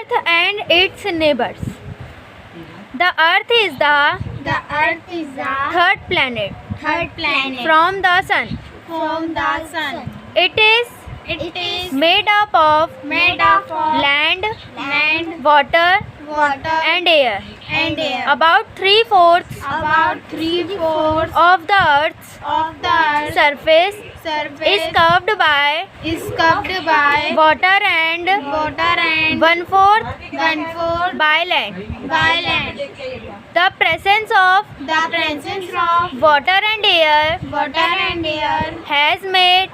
Earth and its neighbors. The Earth is the third planet from the Sun. It is made up of land, water, and air. About 3/4 of the Earth's surface is covered by water and 1/4 by land. The presence of water and air has made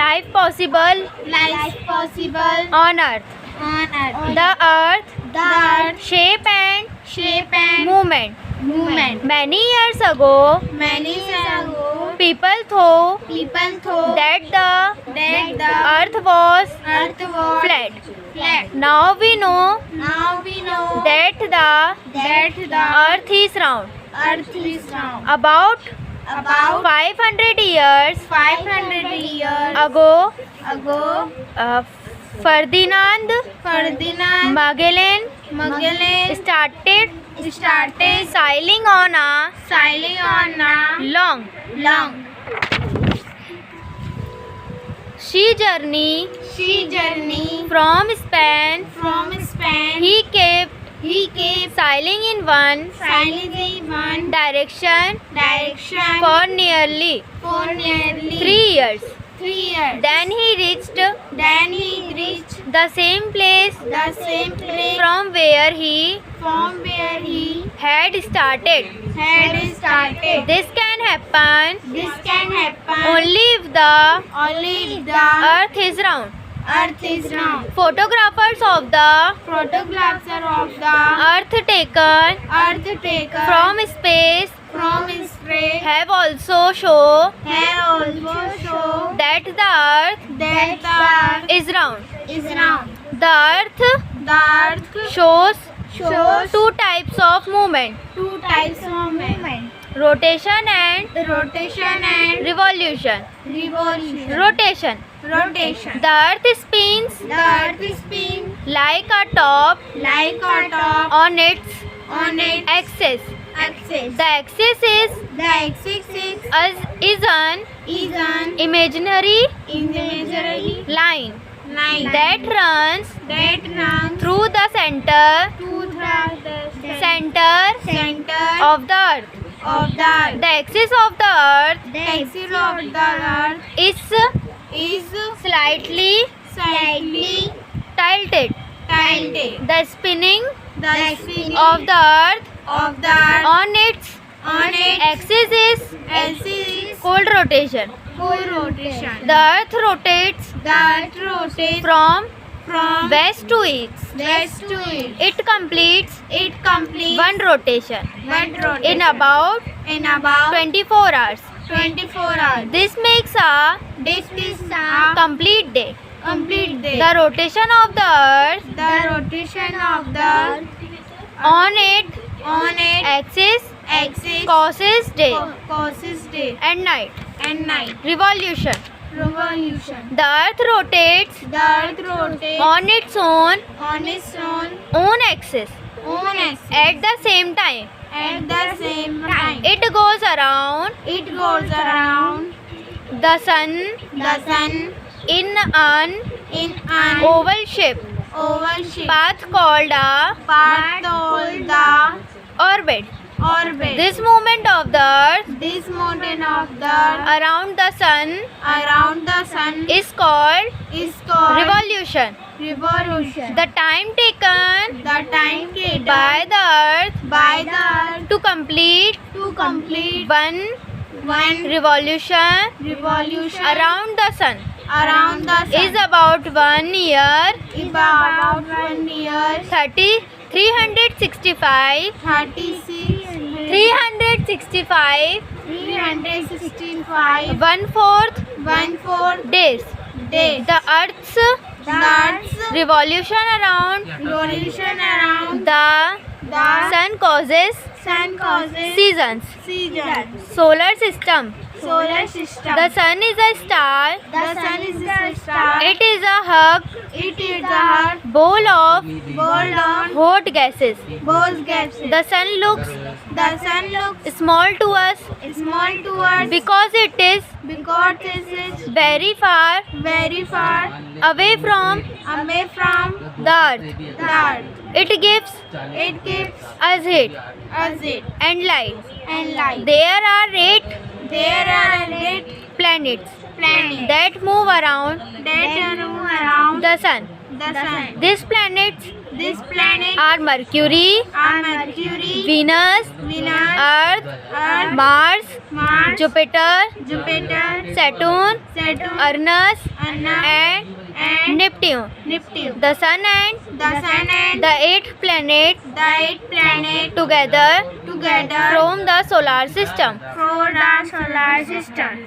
life possible on Earth. The Earth shape and movement. Many years ago, people thought that the Earth was flat. Now we know that the Earth is round. About 500 years ago, Ferdinand Magellan started sailing on a long sea journey from Spain. He kept sailing in one direction for nearly 3 years. Then he reached the same place from where he had started. This can happen only if the Earth is round. Photographs of the Earth taken from space have also shown that the Earth is round. The Earth shows two types of movement: rotation and revolution. Rotation. The Earth spins like a top on its axis. The axis is an imaginary line that runs through the center of the Earth. The axis of the Earth is slightly tilted. The spinning of the Earth on its axis is cold rotation. The Earth rotates from west to east. It completes one rotation in about 24 hours. This makes a complete day. The rotation of the Earth on its axis causes day and night. Revolution. The Earth rotates on its own axis at the same time. It goes around the sun in an oval shape path called a orbit. This movement of the Earth around the sun is called revolution. The time taken by the Earth to complete one revolution around the sun is about 1 year. 365 1/4 days. The Earth's revolution around the sun causes seasons. Solar system. Solar system. The sun is a star. The sun is a star. It is a hug It is the bowl of bowl of hot gases. both gases. The sun looks The sun looks small to us small to us because it is because it is very far very far away from away from the earth. the earth. It gives It gives us heat us it and light. and light. There are 8 There are 8 planets planets that move around that move around the sun. the sun. These planets This planet are Mercury, are Mercury, Venus, Venus, Earth, Earth, Mars, Mars, Jupiter, Jupiter, Saturn, Saturn, Uranus, Uranus, and Neptune. Neptune. The sun and The sun and the 8 planets the 8 planets together together form the solar system. form the solar system.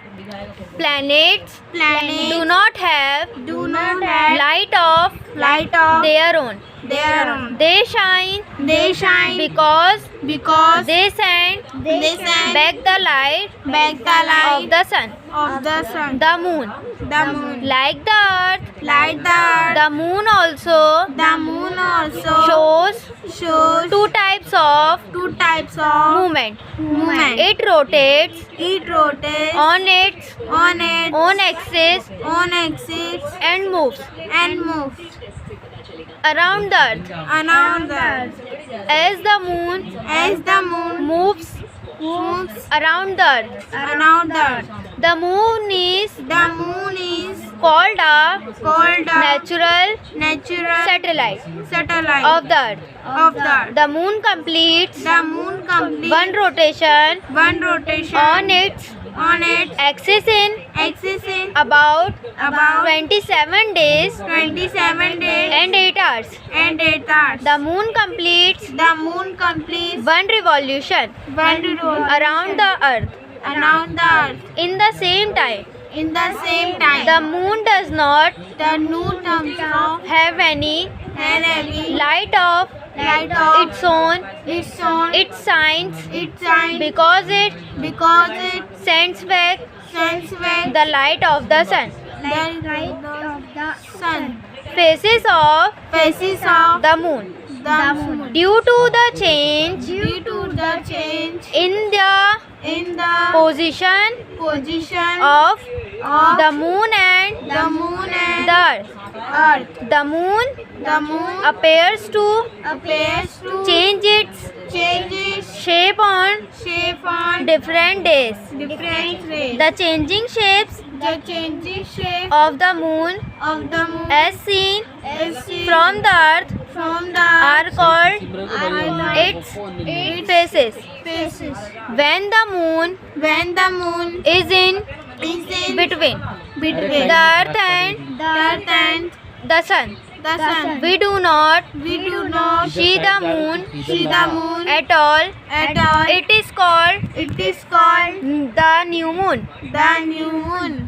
Planets Planets do not have do not have light of light of their own. their own. They shine They shine because because they send they send back the light back the of light the sun. of the sun. The moon, The moon. like the earth, Like the earth. the moon also The moon also shows shows 2 types of 2 types of movement. movement. It rotates It rotates on its on its own axis own axis and moves and moves around the earth. around the earth. As the moon As the moon moves moves around the earth, around the earth. the moon is The moon is called a called a natural natural satellite satellite of the earth. of the earth. The moon completes The moon completes one rotation one rotation on its on its axis in axis in about about 27 days 27 days and 8 hours. and 8 hours. The moon completes The moon completes one revolution one revolution around the earth around the earth in the same time. in the same time. The moon does not The moon comes off have any and heavy light of light of its own. its own It shines its shine because it because it sends back sends back the light of the sun. the light of the sun. Phases of Faces of the moon. the moon. Due to the change Due to the change in the in the position position of of the moon and the moon and the earth, earth, the moon the moon appears to appears to change its change its shape on shape on different days. different rays. The changing shapes The changing shape of the moon of the moon as seen is seen from the earth from the are called its phases. faces. When the moon When the moon is in is in between between the earth and the earth and the sun, the sun, we do not we do not see the moon see the moon at all. at all. It is called It is called the new moon. the new moon.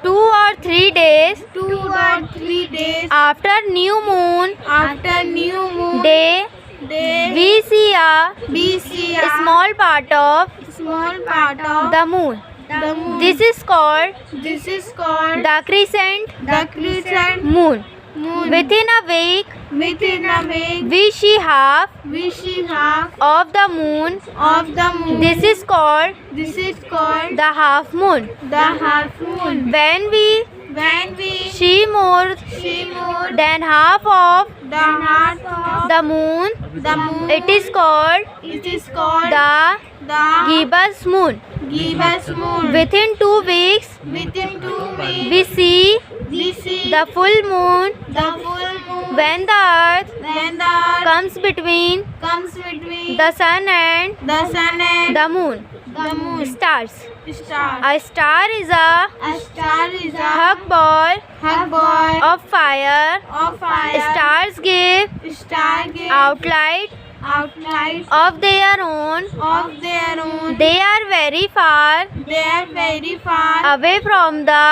2 or 3 days 2 or 3 days after new moon after new moon day, day, we see a we see a small part of small part of the moon. the moon. This is called This is called the crescent the crescent moon. moon. Within a week, Within a week, we see half we see half of the moon. of the moon. This is called This is called the half moon. the half moon. When we When we see more see more than half of the half of the moon, the moon, it is called it is called the the gibbous moon. gibbous moon. Within 2 weeks, Within 2 weeks, we see we see the full moon the full moon. when the earth When the earth comes between comes between the sun and the sun and the moon. the moon. Stars. Star. A star is a A star is a hug ball hug ball of fire. of fire. Stars give Star gives outlight outlight of their own. of their own. They are very far They are very far away from the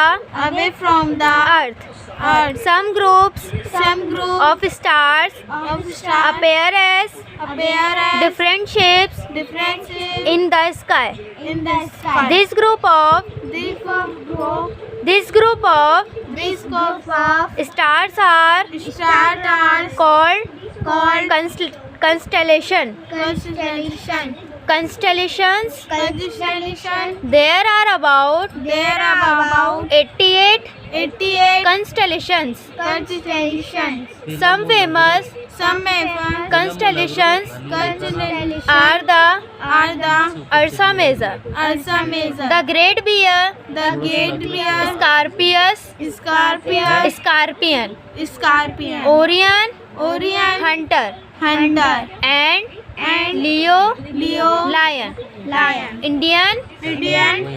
away from the earth. Earth. Some groups Some group of stars of stars appear as appear as different shapes different shapes in the sky. in the sky. This group of This group of stars are stars are called constellation. constellation. Constellations. Constellation. There are about There are about 88 88 constellations. constellations. Some famous Some famous constellations constellations are the are the Ursa Major, Ursa Major, the Great Bear, the Great Bear, Scorpius, Scorpion, Scorpion, Orion, Orion, Hunter, Hunter, and and Leo, Lion, Indian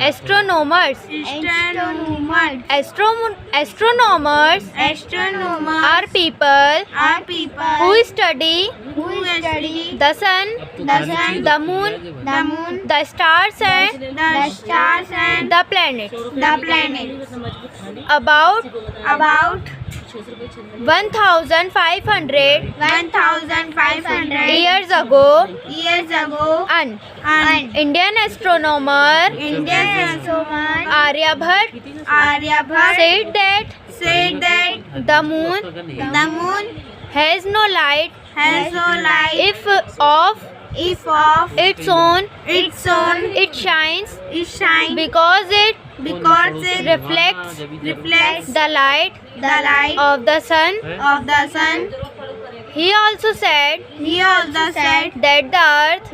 astronomers. Astronomers are people who study the sun, the moon, the stars and the planets. About 1,500 years ago, an Indian astronomer Aryabhat said that the moon has no light if of its own it shines because it reflects the light of the sun. He also said that the earth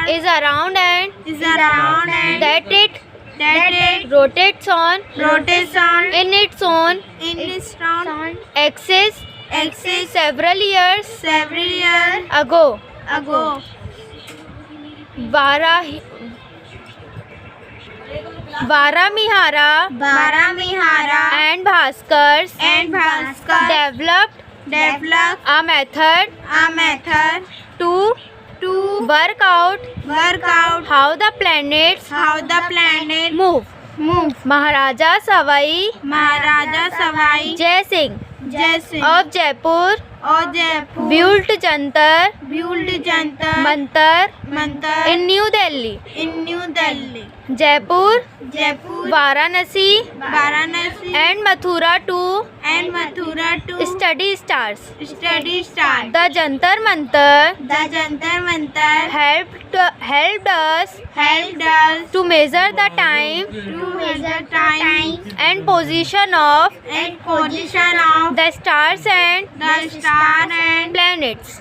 is around and that it rotates on in its own axis several years ago. Varamihara and Bhaskar developed a method to work out how the planets move. Maharaja Savai Jai Singh of Jaipur built Jantar Mantar in New Delhi. Jaipur, Varanasi and Mathura to study stars. The Jantar Mantar helped us to measure the time and position of the stars and planets.